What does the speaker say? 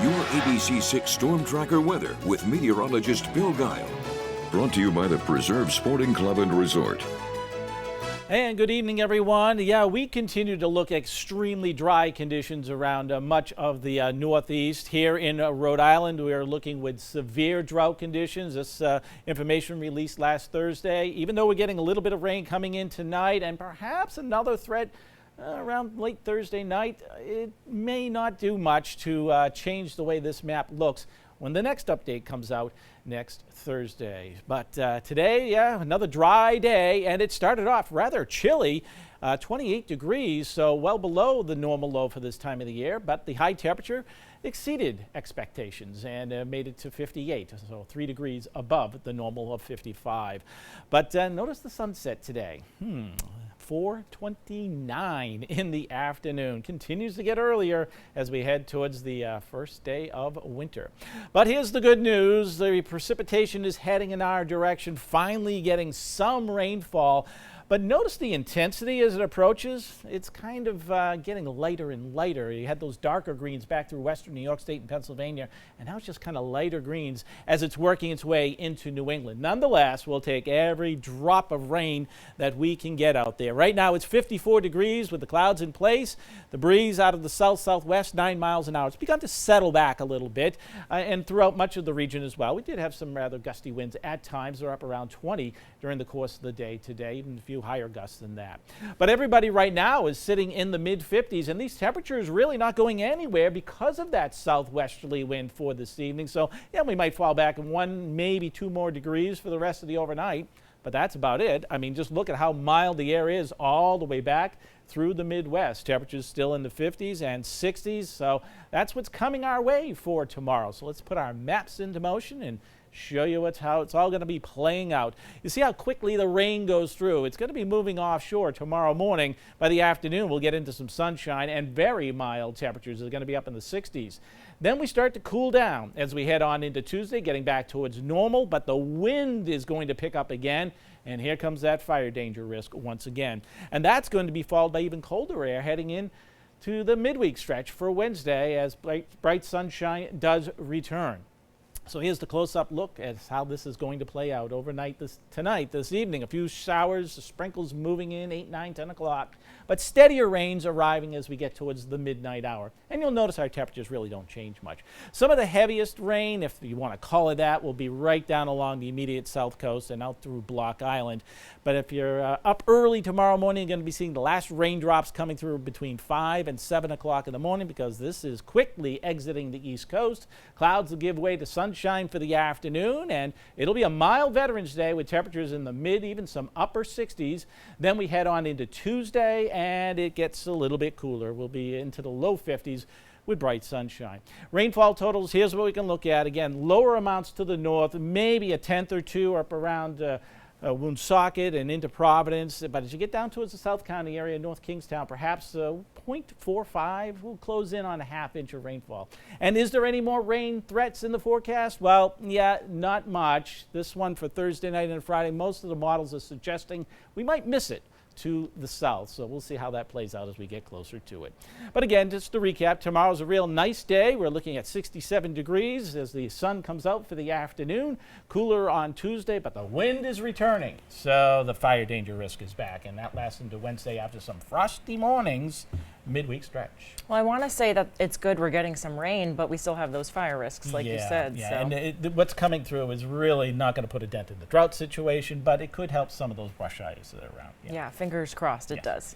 Your ABC 6 Storm Tracker weather with meteorologist Bill Guile. Brought to you by the Preserve Sporting Club and Resort. And good evening, everyone. Yeah, we continue to look at extremely dry conditions around much of the Northeast. Here in Rhode Island, we are looking with severe drought conditions. This information released last Thursday. Even though we're getting a little bit of rain coming in tonight and perhaps another threat around late Thursday night, it may not do much to change the way this map looks when the next update comes out next Thursday. But today, yeah, another dry day, and it started off rather chilly, 28 degrees, so well below the normal low for this time of the year, but the high temperature exceeded expectations and made it to 58, so 3 degrees above the normal of 55. But notice the sunset today. 4:29 in the afternoon. Continues to get earlier as we head towards the first day of winter. But here's the good news. The precipitation is heading in our direction, finally getting some rainfall. But notice the intensity as it approaches. It's kind of getting lighter and lighter. You had those darker greens back through western New York State and Pennsylvania, and now it's just kind of lighter greens as it's working its way into New England. Nonetheless, we'll take every drop of rain that we can get out there. Right now it's 54 degrees with the clouds in place. The breeze out of the south-southwest, 9 miles an hour. It's begun to settle back a little bit and throughout much of the region as well. We did have some rather gusty winds at times. They're up around 20 during the course of the day today, even a few higher gusts than that. But everybody right now is sitting in the mid-50s, and these temperatures really not going anywhere because of that southwesterly wind for this evening. So yeah, we might fall back 1, maybe 2 more degrees for the rest of the overnight, but that's about it. I mean, just look at how mild the air is all the way back through the Midwest. Temperatures still in the 50s and 60s, so that's what's coming our way for tomorrow. So let's put our maps into motion and show you how it's all going to be playing out. You see how quickly the rain goes through. It's going to be moving offshore tomorrow morning. By the afternoon, we'll get into some sunshine and very mild temperatures. They're going to be up in the 60s. Then we start to cool down as we head on into Tuesday, getting back towards normal, but the wind is going to pick up again, and here comes that fire danger risk once again. And that's going to be followed by even colder air heading in to the midweek stretch for Wednesday as bright sunshine does return. So here's the close-up look at how this is going to play out overnight tonight, this evening. A few showers, sprinkles moving in 8, 9, 10 o'clock, but steadier rains arriving as we get towards the midnight hour. And you'll notice our temperatures really don't change much. Some of the heaviest rain, if you want to call it that, will be right down along the immediate south coast and out through Block Island. But if you're up early tomorrow morning, you're going to be seeing the last raindrops coming through between 5 and 7 o'clock in the morning because this is quickly exiting the East Coast. Clouds will give way to sunshine for the afternoon, and it'll be a mild Veterans Day with temperatures in the mid, even some upper 60s. Then we head on into Tuesday, and it gets a little bit cooler. We'll be into the low 50s with bright sunshine. Rainfall totals, here's what we can look at. Again, lower amounts to the north, maybe a tenth or two up around Woonsocket and into Providence, but as you get down towards the South County area, North Kingstown, perhaps 0.45 will close in on a ½ inch of rainfall. And is there any more rain threats in the forecast? Well, yeah, not much. This one for Thursday night and Friday, most of the models are suggesting we might miss it to the south. So we'll see how that plays out as we get closer to it. But again, just to recap, tomorrow's a real nice day. We're looking at 67 degrees as the sun comes out for the afternoon. Cooler on Tuesday, but the wind is returning. So the fire danger risk is back, and that lasts into Wednesday after some frosty mornings, midweek stretch. Well, I want to say that it's good we're getting some rain, but we still have those fire risks, like you said. Yeah, so. and what's coming through is really not going to put a dent in the drought situation, but it could help some of those brush fires that are around. Yeah, fingers crossed it does.